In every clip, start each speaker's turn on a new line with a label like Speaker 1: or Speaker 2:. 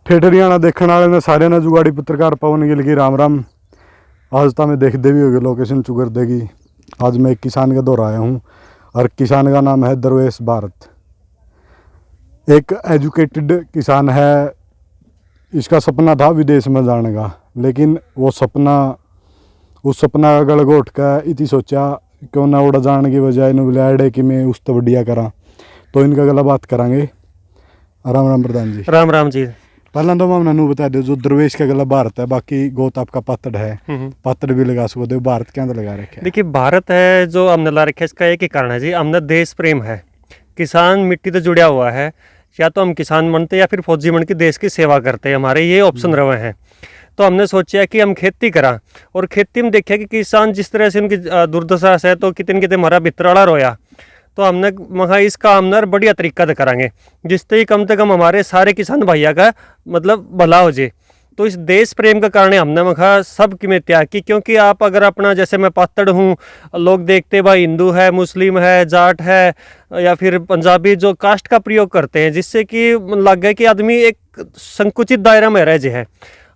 Speaker 1: ठेठरियाना देखने वाले ने सारे ने जुगाड़ी पत्रकार पवन गिल की राम राम। आज तो मैं देखते भी होगी लोकेशन चुगर देगी। आज मैं एक किसान के दौर आया हूँ और किसान का नाम है दरवेश भारत। एक एजुकेटेड किसान है। इसका सपना था विदेश में जाने का, लेकिन वो सपना उस सपना का गड़ घोट कर इतनी सोचा क्यों ना उड़ा जाने की बजाय इन्हें बुलाया कि मैं उस तो बढ़िया करा। तो इनका गला बात करांगे। राम राम प्रधान जी।
Speaker 2: राम राम जी।
Speaker 1: पहला तो मैं नू बता दो, जो दरवेश का गला भारत है, बाकी गोत आपका पातड़ है। पातड़ भी लगा सकते हो। भारत क्या लगा रखे है?
Speaker 2: देखिए, भारत है जो हमने ला रखे, इसका एक ही कारण है जी, हमने देश प्रेम है। किसान मिट्टी से जुड़ा हुआ है। या तो हम किसान बनते या फिर फौजी बन के देश की सेवा करते, हमारे ये ऑप्शन रहे हैं। तो हमने सोचा कि हम खेती करा, और खेती में देखा कि किसान जिस तरह से उनकी दुर्दशा है, तो कितने कितने हमारा भितराड़ा रोया। तो हमने महा इस काम ना बढ़िया तरीका से करांगे, जिससे ही कम से कम हमारे सारे किसान भैया का मतलब भला हो जाए। तो इस देश प्रेम के कारण हमने मखा सब की में त्याग की। क्योंकि आप अगर अपना, जैसे मैं पातड़ हूँ, लोग देखते भाई हिंदू है, मुस्लिम है, जाट है या फिर पंजाबी, जो कास्ट का प्रयोग करते हैं, जिससे कि लग गया कि आदमी एक संकुचित दायरा में रह जे है।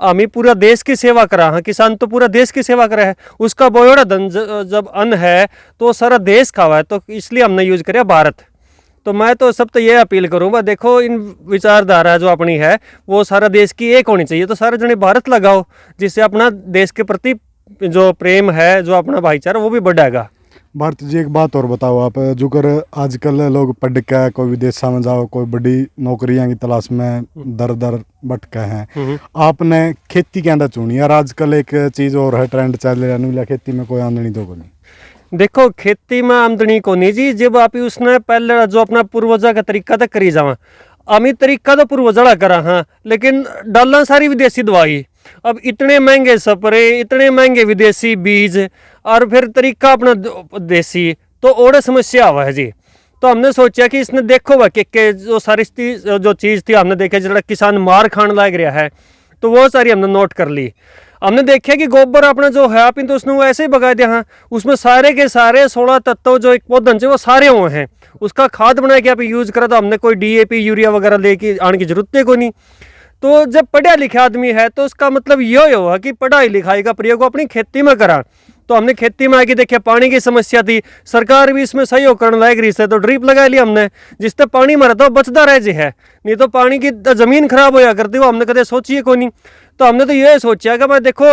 Speaker 2: हमें पूरा देश की सेवा करा। हाँ, किसान तो पूरा देश की सेवा करा है। उसका बोयोड़ा धन जब अन्न है तो सारा देश खावा है। तो इसलिए हमने यूज किया भारत। तो मैं तो सब तो ये अपील करूँगा, देखो इन विचारधारा जो अपनी है वो सारा देश की एक होनी चाहिए। तो सारे जने भारत लगाओ, जिससे अपना देश के प्रति जो प्रेम है, जो अपना भाईचारा, वो भी बढ़ेगा।
Speaker 1: भारत जी, एक बात और बताओ आप, जो कर आजकल लोग पढ़ के कोई विदेश में जाओ, कोई बड़ी नौकरियां की तलाश में दर दर भटके हैं। आपने खेती क्या चुनी? यार आजकल एक चीज़ और है, ट्रेंड चल रहा है, खेती में कोई आमदनी तो नहीं।
Speaker 2: देखो, खेती में आमदनी को नहीं जी, जब आप उसने पहले जो अपना पूर्वजा का तरीका तक करी जावा। अमी तरीका तो पूर्वजड़ा करा, हाँ, लेकिन डालना सारी विदेशी दवाई। अब इतने महंगे स्प्रे, इतने महंगे विदेशी बीज, और फिर तरीका अपना देसी, तो और समस्या हुआ है जी। तो हमने सोचा कि इसने देखो वह के जो सारी जो चीज़ थी, हमने देखा जरा किसान मार खान लाग रहा है, तो वो सारी हमने नोट कर ली। हमने देखा कि गोबर अपना जो है आप तो उसने ऐसे ही बगा दिया। हाँ, उसमें सारे के सारे 16 तत्व जो एक पौधन से वो सारे हुए हैं। उसका खाद बना के आप यूज करा, तो हमने कोई DAP यूरिया वगैरह लेके आने की जरूरत है को नहीं। तो जब पढ़ा लिखा आदमी है तो उसका मतलब ये हुआ कि पढ़ाई लिखाई का प्रयोग अपनी खेती में करा। तो हमने खेती में आके देखा पानी की समस्या थी, सरकार भी इसमें सहयोग करने लायक रही है, तो ड्रिप लगा लिया हमने, जिससे पानी मरा तो बचता रह जे है। नहीं तो पानी की जमीन खराब होया करती, वो हमने कदे सोचिए को नहीं। तो हमने तो ये सोचा कि मैं देखो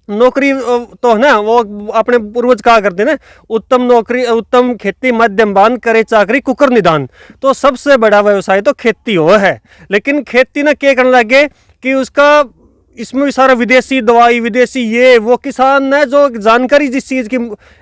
Speaker 2: नौकरी तो है ना, वो अपने पूर्वज कहा करते ना, उत्तम नौकरी उत्तम खेती मध्यम बांध करे चाकरी कुकर निदान। तो सबसे बड़ा व्यवसाय तो खेती हो है। लेकिन खेती ना क्या करने लगे कि उसका इसमें भी सारा विदेशी दवाई, विदेशी ये वो, किसान ने जो जानकारी जिस चीज़ की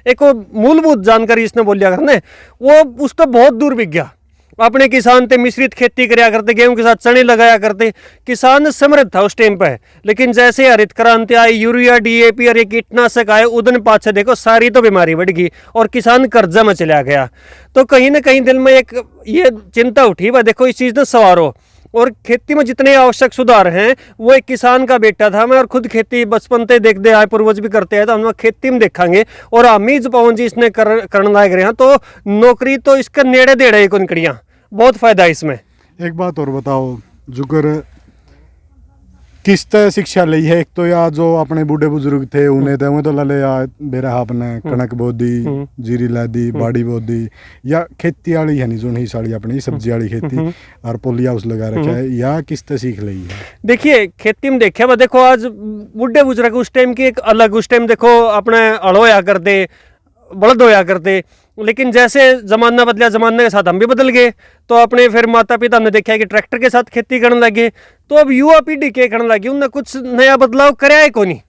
Speaker 2: एक मूलभूत जानकारी इसने बोलिया करने, वो उस तो बहुत दूर बिक गया। अपने किसान थे मिश्रित खेती कराया करते, गेहूं के साथ चने लगाया करते। किसान समृद्ध था उस टाइम पे। लेकिन जैसे हरित क्रांति आई, यूरिया DAP और ये कीटनाशक आए, उदन पाछे देखो सारी तो बीमारी बढ़ गई और किसान कर्जा में चला गया। तो कहीं ना कहीं दिल में एक ये चिंता उठी, वह देखो इस चीज़ ने सवारो। और खेती में जितने आवश्यक सुधार हैं, वो एक किसान का बेटा था मैं, और खुद खेती बचपन से देखते आए, पूर्वज भी करते आए। तो हम खेती में देखेंगे, और अमीज पवन जी इसने करने लायक रहे हैं। तो नौकरी तो इसका नेड़े देड़े को निकलियाँ, बहुत फायदा है इसमें।
Speaker 1: एक बात और बताओ, जुगर किस तरह शिक्षा ली है? एक तो यार जो अपने बूढ़े बुजुर्ग थे उन्हें तो लले यार बेरा आपने कणक बोदी, जीरी लादी, बाड़ी बोदी, या खेती वाली है नहीं जो नहीं साड़ी अपनी सब्जी वाली खेती और पोलिया उस लगा रखा है, या किस तरह सीख ली है?
Speaker 2: देखिए, खेती में देखा देखो आज बूढ़े बुजुर्ग उस टाइम की एक अलग, उस टाइम देखो अपने अड़ोया करते, बलद होया करते। लेकिन जैसे ज़माना बदला, ज़माने के साथ हम भी बदल गए। तो अपने फिर माता पिता ने देखा कि ट्रैक्टर के साथ खेती करने लगे। तो अब युवा पीढ़ी क्या करने लगी, उनने कुछ नया बदलाव कराया है को नहीं,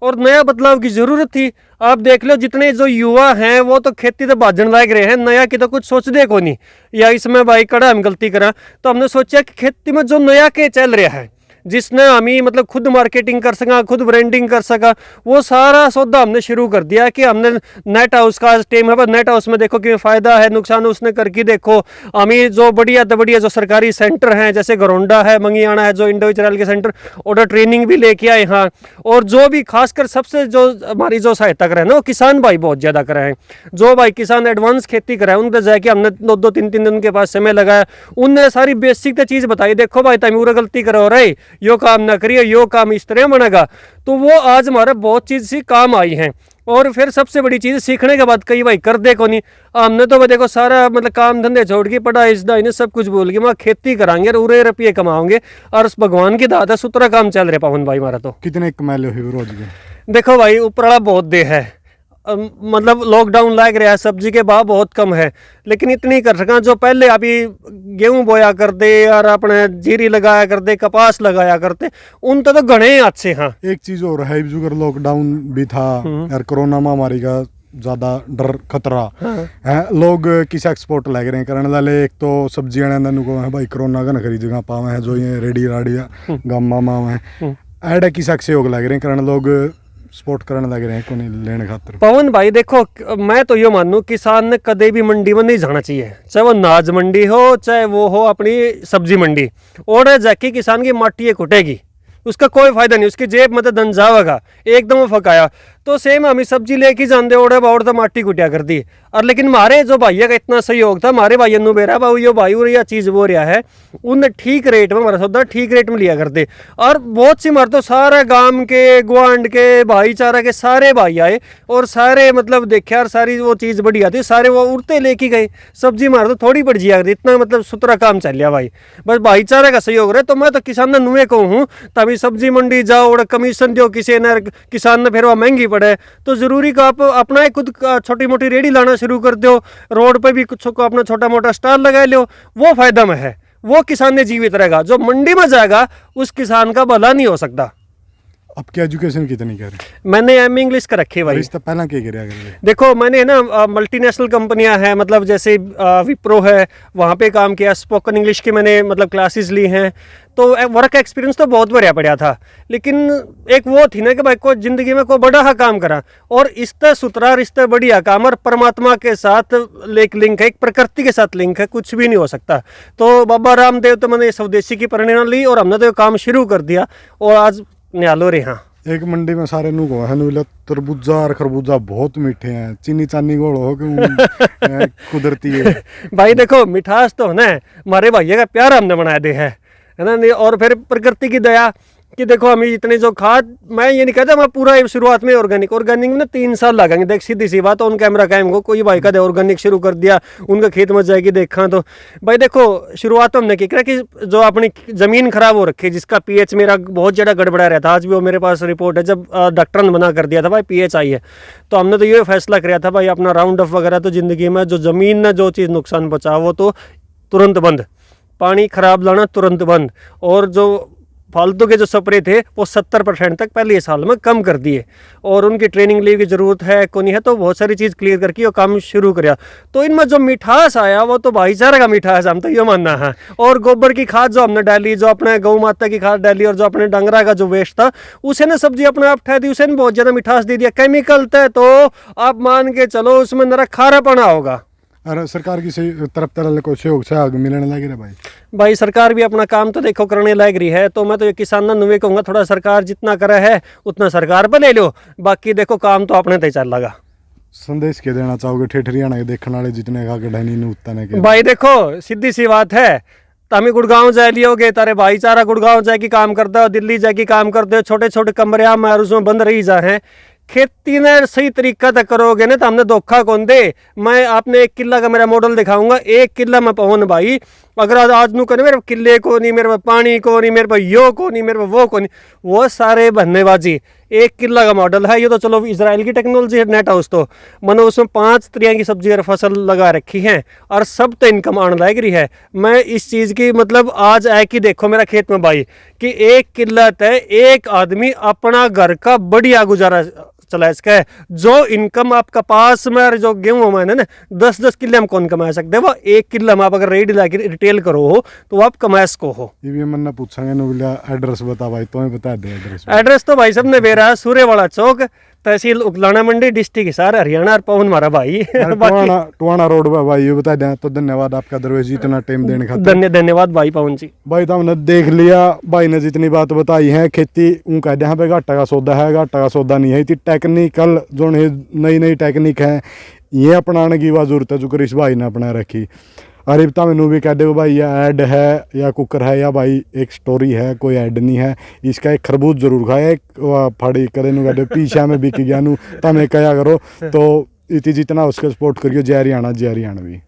Speaker 2: और नया बदलाव की ज़रूरत थी। आप देख लो जितने जो युवा हैं वो तो खेती तो भाजन लायक रहे हैं, नया की तो कुछ सोच दे को नहीं, या इसमें भाई कड़ा हम गलती करा। तो हमने सोचा कि खेती में जो नया के चल रहा है, जिसने हमें मतलब खुद मार्केटिंग कर सका, खुद ब्रांडिंग कर सका, वो सारा सौदा हमने शुरू कर दिया कि हमने नेट हाउस का टीम है, नेट हाउस में देखो कि फायदा है नुकसान उसने करके देखो। हमें जो बढ़िया जो सरकारी सेंटर हैं जैसे घरोंडा है, मंगियाना है, जो इंडिविजुअल के सेंटर ऑर्डर ट्रेनिंग भी लेके आए यहाँ। और जो भी खासकर सबसे जो हमारी जो सहायता करे ना वो किसान भाई बहुत ज़्यादा करे हैं। जो भाई किसान एडवांस खेती कराए उन पर जाके हमने 2-2 3-3 दिन उनके पास समय लगाया, उनने सारी बेसिक चीज़ बताई, देखो भाई तुम पूरा गलती करो रहे, यो काम ना करिए, यो काम इस तरह बनेगा। तो वो आज हमारा बहुत चीज़ सी काम आई हैं। और फिर सबसे बड़ी चीज़ सीखने के बाद कई भाई कर दे को नहीं, हमने तो भाई देखो सारा मतलब काम धंधे छोड़ के पढ़ाई इन्हें सब कुछ बोल के वहाँ खेती कराएंगे और उरे रुपये कमाओगे और भगवान की दात है, सुतरा काम चल रहे पवन भाई हमारा। तो
Speaker 1: कितने कमा लो रोज के?
Speaker 2: देखो भाई ऊपरवाला बहुत दे है, मतलब लॉकडाउन लग रहा है, सब्जी के भाव बहुत कम है, लेकिन इतनी कर सका जो पहले अभी गेहूं बोया करते और अपने जीरी लगाया करते, कपास लगाया करते, उन तो घने अच्छे। हाँ
Speaker 1: एक चीज और है, जो लॉकडाउन भी था और कोरोना महामारी का ज्यादा डर खतरा है, लोग किस एक्सपोर्ट लग रहे हैं करने वाले। एक तो सब्जियां है भाई कोरोना का न खरीदेगा पावे है, जो ये रेडी राडिया गामा माव है ऐड किस सहयोग लग रहे हैं करने, लोग सपोर्ट करने लग रहे हैं को नहीं लेने खातिर।
Speaker 2: पवन भाई देखो मैं तो ये मानूं किसान ने कदे भी मंडी में नहीं जाना चाहिए, चाहे वो अनाज मंडी हो चाहे वो हो अपनी सब्जी मंडी, और जाके किसान की माटी कुटेगी उसका कोई फायदा नहीं, उसकी जेब में तो धन जाएगा एकदम फकाया। तो सेम हमें सब्जी लेके जाते ओढ़े बाउड़ तो माटी कुटिया कर दी। और लेकिन हमारे जो भैया का इतना सहयोग था, हमारे भाई नु बेरा भाई यो भाई और यह चीज़ वो रहा है, उन ठीक रेट में हमारा सौदा ठीक रेट में लिया करते। और बहुत सी मार तो सारे गांव के गुआंढ के भाईचारा के सारे भाई आए और सारे मतलब देखे और सारी वो चीज़ बढ़िया थी, सारे वो उड़ते लेके गए। सब्जी मार तो थोड़ी बढ़ जिया करती, इतना मतलब सुतरा काम चल लिया भाई, बस भाईचारे का सहयोग रहे। तो मैं तो किसान ने नुए को हूँ, तभी सब्जी मंडी जाओ और कमीशन दो किसी ने, किसान ने फिर वह महंगी पड़े तो जरूरी का आप अपना ही खुद छोटी मोटी रेडी लाना शुरू कर दो, रोड पे भी कुछ को अपना छोटा मोटा स्टॉल लगा लो, वो फायदा में है, वो किसान ने जीवित रहेगा। जो मंडी में जाएगा उस किसान का भला नहीं हो सकता।
Speaker 1: आपकी एजुकेशन कितनी कर?
Speaker 2: मैंने एम इंग्लिश का रखी भाई।
Speaker 1: इससे पहला क्या किया?
Speaker 2: देखो मैंने ना मल्टीनेशनल कंपनियां हैं, मतलब जैसे विप्रो है, वहाँ पे काम किया, स्पोकन इंग्लिश की मैंने मतलब क्लासेस ली हैं, तो वर्क एक्सपीरियंस तो बहुत बढ़िया पड़ा था। लेकिन एक वो थी ना कि भाई कोई ज़िंदगी में कोई बड़ा काम करा, और इस तरह सुतरा रिश्ते बढ़िया काम और परमात्मा के साथ एक लिंक है, एक प्रकृति के साथ लिंक है, कुछ भी नहीं हो सकता। तो बाबा रामदेव तो मैंने स्वदेशी की प्रेरणा ली और हमने तो काम शुरू कर दिया और आज न्यालो रे। हाँ
Speaker 1: एक मंडी में सारे नु को है तरबूजा और खरबूजा बहुत मीठे हैं, चीनी चानी गोल हो के कुदरती है
Speaker 2: भाई देखो मिठास तो है ना, हमारे भैया का प्यार हमने बना दे है ना। और फिर प्रकृति की दया कि देखो हमें इतने जो खाद, मैं ये नहीं कहता मैं पूरा शुरुआत में ऑर्गेनिक में ना 3 साल लगेंगे। देख सीधी सी बात, ऑन कैमरा कायम को कोई भाई का ऑर्गेनिक शुरू कर दिया, उनका खेत में जाएगी देखा तो भाई देखो शुरुआत तो हमने क्या कि जो अपनी ज़मीन खराब हो रखी, जिसका पीएच मेरा बहुत ज़्यादा गड़बड़ा रहता, आज भी वो मेरे पास रिपोर्ट है, जब डॉक्टर ने मना कर दिया था भाई पीएच आई है, तो हमने तो ये फैसला किया था भाई अपना राउंड ऑफ वगैरह तो ज़िंदगी में जो ज़मीन ने जो चीज़ नुकसान पहुँचा वो तो तुरंत बंद, पानी खराब लाना तुरंत बंद, और जो फालतू के जो स्प्रे थे वो 70% तक पहले साल में कम कर दिए, और उनकी ट्रेनिंग लेने की ज़रूरत है को नहीं है, तो बहुत सारी चीज़ क्लियर करके वो काम शुरू किया। तो इनमें जो मिठास आया वो तो भाईचारे का मिठास हम तो ये मानना है। और गोबर की खाद जो हमने डाली, जो अपने गौ माता की खाद डाली, और जो अपने डंगरा का जो वेस्ट था उसे ने सब्जी अपने आप ठह दी, उसे बहुत ज़्यादा मिठास दे दिया। केमिकल थे तो आप मान के चलो उसमें नरा खारापना होगा।
Speaker 1: और सरकार की तरफ को सहयोग मिलने लगे भाई?
Speaker 2: भाई सरकार भी अपना काम तो देखो करने लग रही है, तो मैं तो ये किसान नुए कहूँगा थोड़ा सरकार जितना करे है उतना सरकार पर ले लो, बाकी देखो काम तो अपने तय चल लगा।
Speaker 1: संदेश के देना चाहोगे ठेठ हरियाणा के देखने वाले जितने का गढ़नी उतने के?
Speaker 2: भाई देखो सीधी सी बात है, तमी गुड़गांव जाए लियोगे, तारे भाईचारा गुड़गांव जाके काम करते हो, दिल्ली जाके काम करते हो, छोटे छोटे कमरे में और उसमें बंद रही जा है। खेती ने सही तरीका तक करोगे ना तो हमने धोखा कौन दे। मैं आपने 1 किला का मेरा मॉडल दिखाऊंगा, 1 किला में पवन भाई, अगर आज नू करे मेरे किले को नहीं, मेरे पास पानी को नहीं, मेरे पास यो को नहीं, मेरे पास वो को नहीं, वो सारे बन्नेबाजी। 1 किला का मॉडल है ये, तो चलो इजराइल की टेक्नोलॉजी है नेट हाउस, तो मैंने उसमें 5 तरह की सब्जी और फसल लगा रखी है और सब तो इनकम आने लग रही है। मैं इस चीज़ की मतलब आज आए कि देखो मेरा खेत में भाई कि 1 किला तय एक आदमी अपना घर का बढ़िया गुजारा चला इसका है। जो इनकम आप कपास में और जो गेहूं में है ना 10-10 किले में कौन कमा सकते हैं, वो 1 किले में आप अगर रेडी लाके रिटेल करो हो तो आप कमा सको हो।
Speaker 1: ये भी मन पूछांगे नोबिला एड्रेस बता भाई, तुम्हें बता दे एड्रेस।
Speaker 2: एड्रेस तो भाई साहब ने बेरा सूर्यवाड़ा चौक, तहसील उकलाना मंडी, डिस्ट्रिक्ट हिसार, हरियाणा। और पवन हमारा भाई
Speaker 1: टुआना रोड पर भाई, ये बता दें तो धन्यवाद आपका दरवेश जी इतना टाइम देने खातिर।
Speaker 2: धन्यवाद भाई पवन जी।
Speaker 1: भाई तो हमने देख लिया, भाई ने जितनी बात बताई है खेती ऊँ कह यहाँ पे घाटा का सौदा है, घाटा का सौदा नहीं है। इतनी टेक्निकल जो नई नई टेक्निक है ये अपनाने की जरूरत है जो कृष भाई ने अपना रखी। अरे बता मैनू भी कह दे भाई या ऐड है या कुकर है या भाई एक स्टोरी है, कोई ऐड नहीं है। इसका एक खरबूज जरूर खाए, एक फाड़ी करे कह दे पीछा में बिक गया नू तमें कया करो। तो इतनी जितना उसका सपोर्ट करियो, जय हरियाणा जय हरियाणवी।